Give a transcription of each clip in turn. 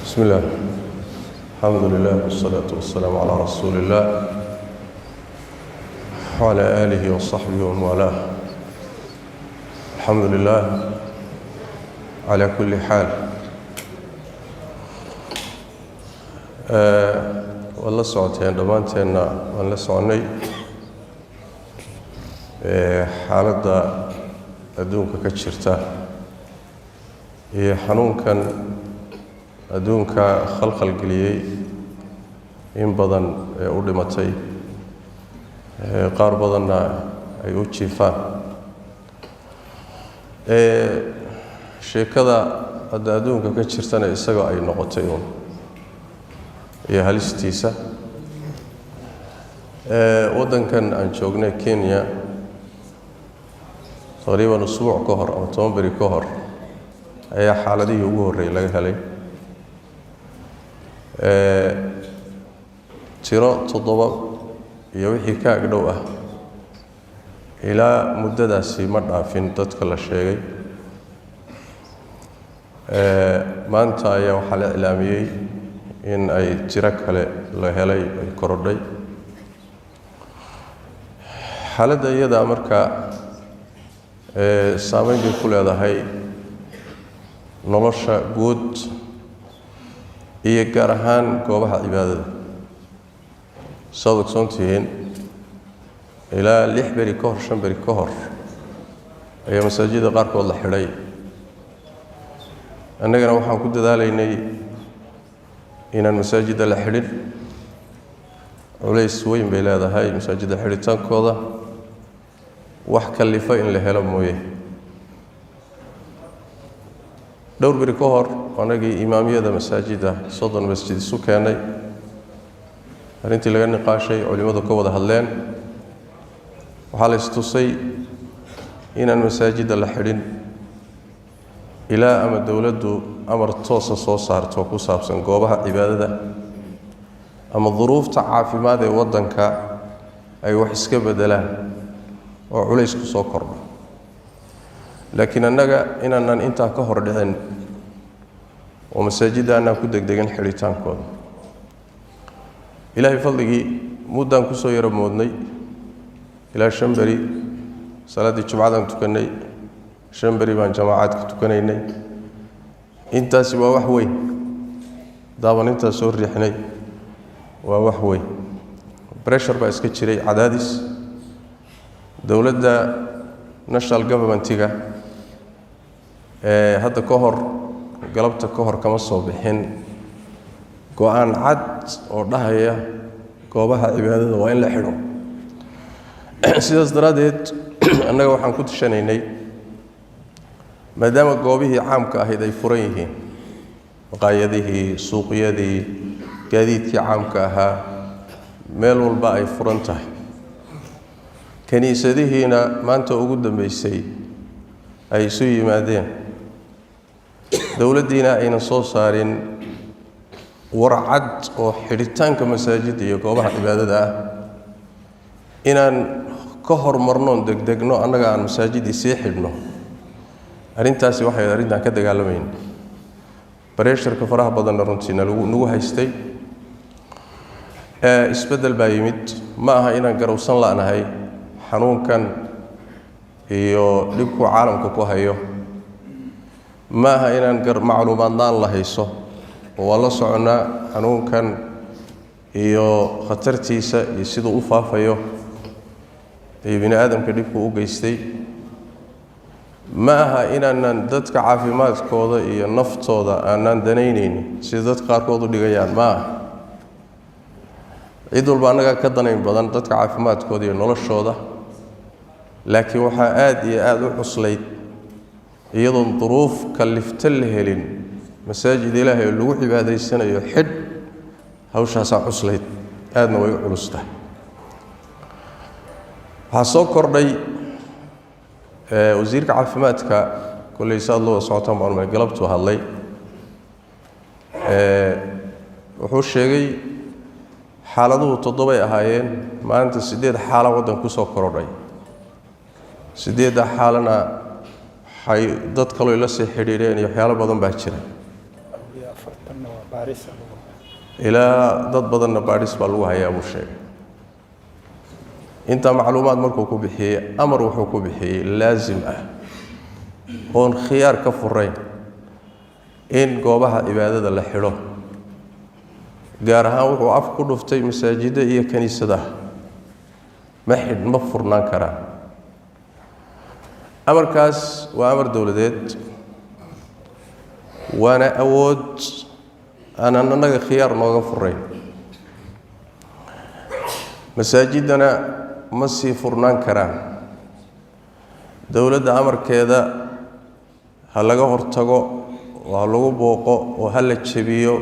بسم الله الحمد لله والصلاة والسلام على رسول الله وعلى آله وصحبه ومن والاه. الحمد لله على كل حال. والله سعتين دمانتنا والله سعني حالة أدونك كتشرته حنون كان أدونك خلق القليي إن بدن أردمتي قار بدن أيوتشي فان شيء كذا أدونك كتشرتنا إسقى أي نقطتين هالستيسة ودن كان أنشوجنا كينيا تقريبا أسبوع كهر أو تنبري كهر أي حالة دي يقول ريلا هلي ترى تضبط يوحي كأجدوه إلى مدة سيمر عارفين تدخل الشيء ما أنت يا وحلا إعلامي إن أي ترك هلي الكردي حالة يدا أمريكا سامي بكل هذا هاي نلاشى جود يجارهان كوبها عبادة صادق سنتين إلى لحبري كهر شنبري كهر هي مساجد غارك والله حري أنا جنا وحنا كنت ذاليني إن المساجد الحرير وليس وين بلا هذا هاي مساجد الحرير تنكوضة وحكى اللي فين لهلا مويه دور بريكوهر أنا جي إمامية ده مساجد صدر مسجد سكاني أنتي لقى نقاشي علماء كوضة هلين وحال استوصي إن المساجد الحرين إلى أما الدولة أمر توصى صوصار توقو سابسن قوبها عبادة أما الظروف تعافي ماذا يوضنك أي وحسك بدلا وعليسك سوكر لكن أنك إننا أنت كهر دهن ومساجد أنا كدك دهن حريتان كود إلهي فضلك مدان كسو يرب مودني إلى شنبري صلاة الجمعة تكني شنبري بان جماعات تكنيني انت سوا وحوي دابا انت سور ريحني ووحوي بريشر با اسكا جيري عداديس دولده national government-ga hadda ka hor galabta ka hor kama soo bixin go'aan cad oo dhahaya goobaha cibaadada waa in la xidho sidaas daraadeed annaga waxaan ku tashanaynay maadaama goobihii caamka ahayd ay furan yihiin maqaayadihii suuqyadii gaadiidkii caamka ahaa meel walba ay furan tahay kaniisadihiina maanta ugu dambeysay ay isu yimaadeen dawladdiina ayna soo saarin warcad oo xidhitaanka masaajidda iyo goobaha cibaadada ah inaan ka hormarnoon degdegno annaga aan masaajidii sii xidhno arrintaasi waxay arrintan ka dagaalamayn bareesharka faraha badanna runtiina nagu haystay isbedel baa yimid ma aha inaan garowsan la'nahay xanuunkan iyo dhibku caalamka ku hayo ma aha inaan macluumaadnaan la hayso oo la soconaa xanuunkan iyo khatartiisa iyo siduu u faafayo iyo bini aadamka dhibku u geystay ma aha inaanan dadka caafimaadkooda iyo naftooda aanan danaynaynin sida dadka qaarkood u dhigayaan ma aha cid walba annaga ka danayn badan dadka caafimaadkooda iyo noloshooda laakiin waxaa aad iyo aad u cuslayd iyadoon duruuf kalifta la helin masaajid ilaahay lagu cibaadaysanayo xidh hawshaasaa cuslayd aadna way u culustahay waxaa soo kordhay wasiirka caafimaadka kolley saad loo socotaan baan galabtuu hadlay wuxuu sheegay xaaladuhu 7 ay ahaayeen maanta 8 xaala waddan ku soo korodhay 8 xaalana hay dad kale la sii xiriireen iyo waxyaalo badan baa jira ilaa dad badanna baadhis baa lagu hayaa buu sheegay inta macluumaad markuu ku bixiyey amar wuxuu ku bixiyey laazim ah oon khiyaar ka furayn in goobaha cibaadada la xidho gaar ahaan wuxuu af ku dhuftay masaajidda iyo kaniisadaha ma furnaan karaan amarkaas waa amar dowladeed waana awood aanan annaga khiyaar nooga furayn masaajidana ma sii furnaan karaan dowladda amarkeeda ha laga hortago oo ha lagu booqo oo ha la jebiyo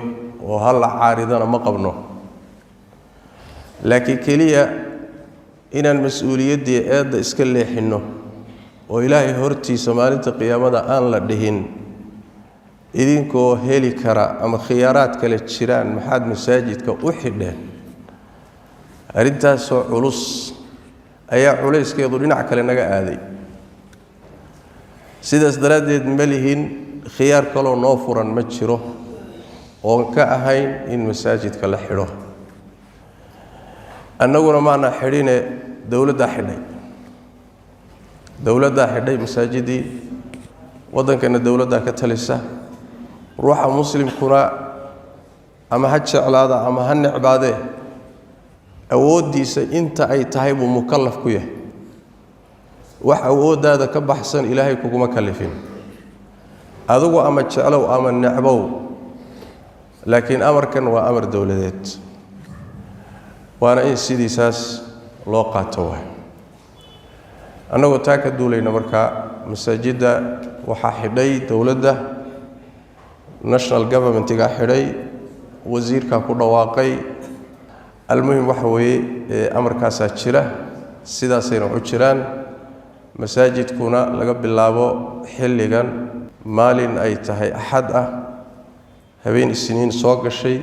oo ha la caaridana ma qabno laakiin keliya inaan mas-uuliyaddii eedda iska leexinno oo ilaahay hortiisa maalinta qiyaamada aan la dhihin idinkoo heli kara ama khiyaaraad kale jiraan maxaad masaajidka u xidheen arrintaasoo culus ayaa culayskeedu dhinac kale naga aaday sidaas daraaddeed ma lihin khiyaar kaloo noo furan ma jiro oon ka ahayn in masaajidka la xidho annaguna maana xidhine dowladdaa xidhay masaajidii waddankana dowladdaa ka talisa ruuxa muslimkuna ama ha jeclaada ama ha necbaadee awooddiisa inta ay tahay buu mukallaf ku yahay wax awooddaada ka baxsan ilaahay kuguma kallifin adigu ama jeclow ama necbow laakiin amarkan waa amar dowladeed waana in sidiisaas loo qaato waay annagoo taa ka duulayna markaa masaajidda waxaa xidhay dowladda national governmentigaa xidhay wasiirkaa ku dhawaaqay almuhim waxa weeye amarkaasaa jira sidaasayna u jiraan masaajidkuna laga bilaabo xilligan maalin ay tahay axad ah habeen isniin soo gashay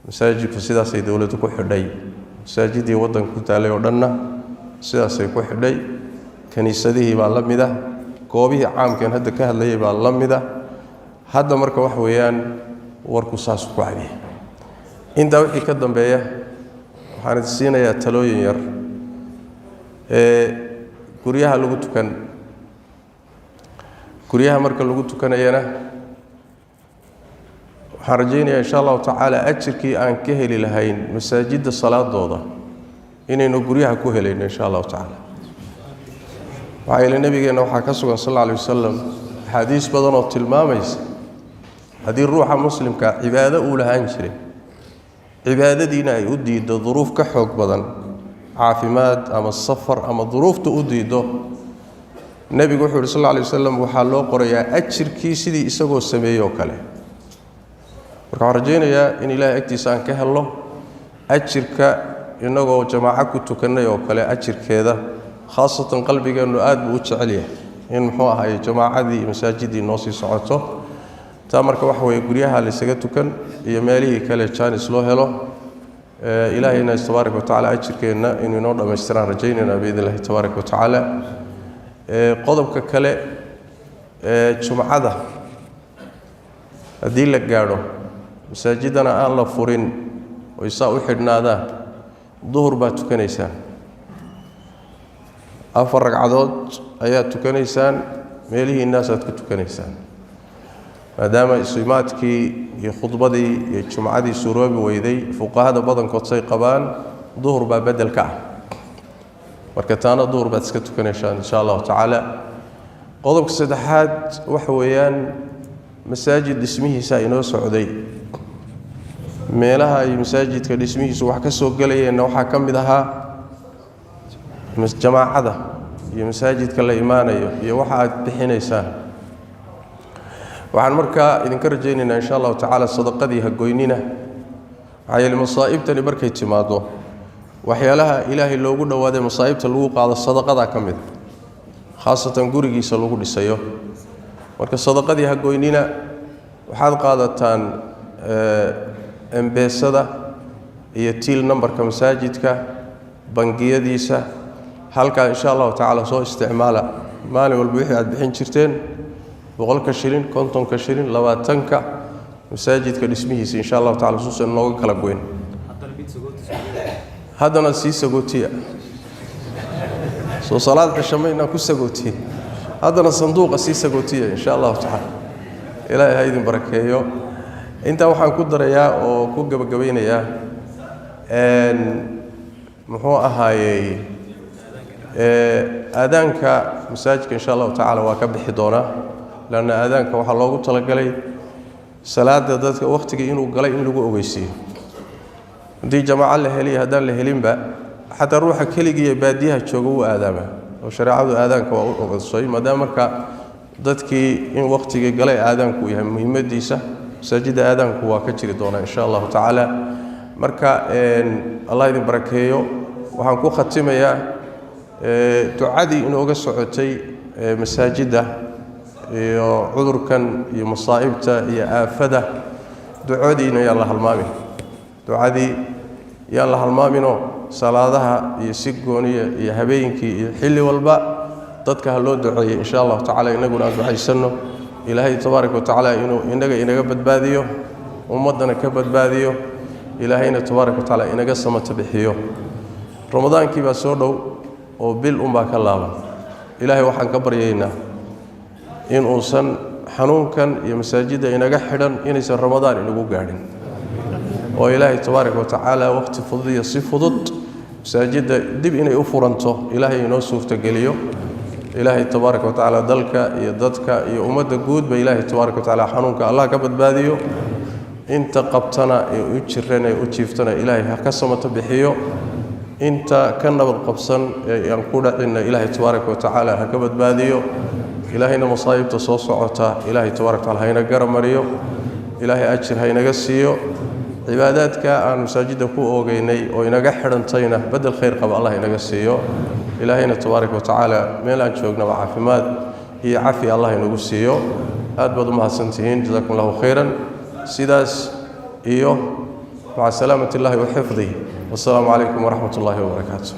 masaajidku sidaasay dowladdu ku xidhay masaajidii waddanka ku taalay oo dhanna sidaasay ku xidhay kaniisadihii baa la mid ah goobihii caamkeen hadda ka hadlayay baa la mid ah hadda marka wax weeyaan warku saas ku cadiya intaa wixii ka dambeeya waxaan idin siinayaa talooyin yar guryaha lagu tukan guryaha marka lagu tukanayana waxaan rajaynayaa insha allahu tacaala ajirkii aan ka heli lahayn masaajidda salaadooda inaynu guryaha ku helayno insha allahu tacaala waxaa yeelay nabigeenna waxaa ka sugan sal alla alay wasalam axaadiis badan oo tilmaamaysa haddii ruuxa muslimka cibaado uu lahaan jiray cibaadadiina ay u diiddo duruuf ka xoog badan caafimaad ama safar ama duruufta u diiddo nebigu wuxuu yidhi sal alla alay wasalam waxaa loo qorayaa ajirkii sidii isagoo sameeyey oo kale marka waxaan rajaynayaa in ilaahay agtiisa aan ka helno ajirka inagoo jamaaco ku tukannay oo kale ajirkeeda khaasatan qalbigeennu aad buu u jecel yahay in muxuu ahaye jamaacadii iyo masaajiddii noo sii socoto taa marka waxa weeye guryaha laysaga tukan iyo meelihii kale jaanis loo helo ilaahayna tabaaraka watacaala ajirkeenna inuu inoo dhammaystiraan rajaynaynaa biidn illahi tabaaraka watacaala qodobka kale jumcada haddii la gaadho masaajidana aan la furin oy saa u xidhnaadaan duhur baad tukanaysaan 4 ragcadood ayaad tukanaysaan meelihii naasaad ku tukanaysaan maadaama isuimaadkii iyo khudbadii iyo jumcadii suuroobi weyday fuqahada badankood say qabaan duhur baa bedel ka ah marka taana duhur baad iska tukanaysaan insha allahu tacaala qodobka saddexaad waxa weeyaan masaajid dhismihiisa inoo socday meelaha ay masaajidka dhismihiisu wax ka soo galayeenna waxaa ka mid ahaa jamaacada iyo masaajidka la imaanayo iyo waxa aad bixinaysaan waxaan markaa idinka rajaynaynaa insha allahu tacaala sadaqadii ha goynina maxaa yeele masaa'ibtani markay timaado waxyaalaha ilaahay loogu dhowaaday masaa'ibta lagu qaado sadaqadaa ka mid khaasatan gurigiisa lagu dhisayo marka sadaqadii ha goynina waxaad qaadataan embeesada iyo tiil numberka masaajidka bangiyadiisa halkaa insha allahu tacaala soo isticmaala maalin walba wixii aad bixin jirteen 100 shilin 50 shilin 20 masaajidka dhismihiisa insha Allah ta'ala suusan nooga kala goyn haddana sii sagootiya soo salaadka shamayna ku sagootiya haddana sanduuqa sii sagootiya insha Allah ta'ala ilaahay ha idin barakeeyo inta waxaan ku darayaa oo ku gabagabeynayaa muxuu ahaayay aadaanka masaajidka insha Allah ta'ala waa ka bixi doona laana aadaanka waxa loogu talagalay salaada dadka waqtiga inuu galay in lagu ogeysiyo hadii jamaaca la heliyo hadaan la helinba xataa ruuxa kaligiya baadiyaha jooga uu aadaama oo shariicadu aadaanka waa u ogeysay maadaama marka dadkii in waqtiga galay aadaanku yahay muhiimadiisa masaajida aadaanku waa ka jiri doona insha Allah ta'ala marka Allah idin barakeeyo waxaan ku khatimayaa ducadii inooga socotay masaajida iyo cudurkan iyo masaa'ibta iyo aafada ducadiina yaa la halmaamin ducadii yaa la halmaamino salaadaha iyo si gooniya iyo habeenkii iyo xilli walba dadka ha loo duceeyo insha Allah ta'ala inaguna aan ducaysano ilaahay tabaaraka wa ta'ala inuu inaga badbaadiyo ummadana ka badbaadiyo ilaahayna tabaaraka wa ta'ala inaga samata bixiyo ramadaankii baa soo dhow oo bil baa ka laaban ilaahay waxaan ka baryaynaa in uusan xanuunkan iyo masaajida inaga xidhan inaysan ramadaan inagu gaadhin oo ilaahay tabaaraka wa ta'ala waqti fudud iyo si fudud masaajida dib inay u furanto ilaahay inoo suurta geliyo ilaahay tabaaraka wa ta'ala dalka iyo dadka iyo ummadda guud ba ilaahay tabaaraka wa ta'ala xanuunka Allah ka badbaadiyo inta qabtana ee u jirana ee u jiiftana ilaahay ha ka samata bixiyo inta ka nabad qabsan ee aan ku dhacina ilaahay tabaaraka wa ta'ala ha ka badbaadiyo ilaahayna masaa'ibta soo socota ilaahay tabaaraka wa ta'ala hayna garamariyo ilaahay ajir haynaga siiyo cibaadaadka aan masaajida ku oogeynay oo inaga xidhantayna badal khayr qaba Allah inaga siiyo ilaahayna tabaaraka wa ta'ala meel aan joognaba caafimaad iyo caafi Allah inagu siiyo aad baad u mahadsantihiin jazakumullahu khayran sidaas iyo maca salaamati Allahi wa xifdhihi wasalaamu calaykum wa rahmatullahi wa barakaatuh